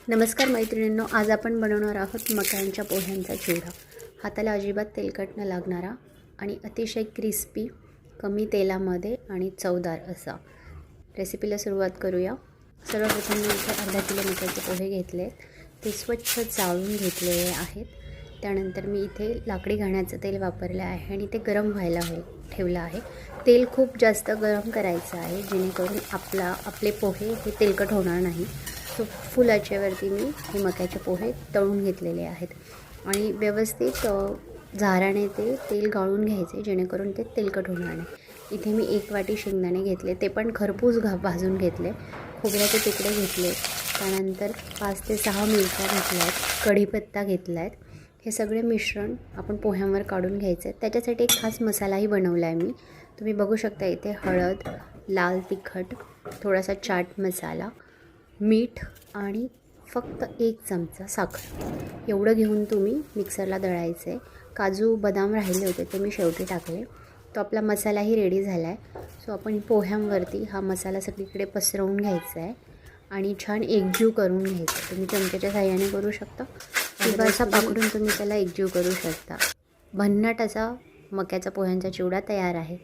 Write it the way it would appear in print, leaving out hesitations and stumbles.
नमस्कार मैत्रिणींनो, आज आपण बनवणार आहोत मक्यांच्या पोह्यांचा चिवडा। हाताला अजिबात तेलकट न लागणारा आणि अतिशय क्रिस्पी, कमी तेलामध्ये आणि चवदार असा। रेसिपीला सुरुवात करूया। सर्वप्रथम मी इथे अर्धा किलो मक्याचे पोहे घेतले, ते स्वच्छ चाळून घेतलेले आहेत। त्यानंतर मी इथे लाकडी घाण्याचं तेल वापरले आहे आणि ते गरम व्हायला ठेवलं आहे। तेल खूप जास्त गरम करायचं आहे जेणेकरून आपले पोहे हे तेलकट होणार नाही। सो फुल आचेवरती मी हे मक्याचे पोहे तळून घेतलेले आहेत आणि व्यवस्थित झाराने ते तेल गाळून घ्यायचे जेणेकरून ते तेलकट होणार नाही। इथे मी 1 वाटी शेंगदाणे घेतले, ते पण खरपूस भाजून घेतले। खोबऱ्याचे तुकडे घेतले, त्यानंतर 5 ते 6 मिरच्या घेतल्या आहेत, कढीपत्ता घेतला आहे। हे सगळे मिश्रण आपण पोह्यांवर काढून घ्यायचे। त्याच्यासाठी एक खास मसालाही बनवला आहे मी, तुम्ही बघू शकता। इथे हळद, लाल तिखट, थोडासा चाट मसाला, मीठ आणि फक्त 1 चमचा साखर एवढं घेऊन तुम्ही मिक्सरला दळायचं आहे। काजू बदाम राहिले होते ते मी शेवटी टाकले। तो आपला मसालाही रेडी झाला आहे। सो आपण पोह्यांवरती हा मसाला सगळीकडे पसरवून घ्यायचा आहे आणि छान एकजीव करून घ्यायचं। तुम्ही चमच्याच्या साहाय्याने करू शकता किंवा असा पकडून तुम्ही त्याला एकजीव करू शकता। भन्नाट असा मक्याचा पोह्यांचा चिवडा तयार आहे।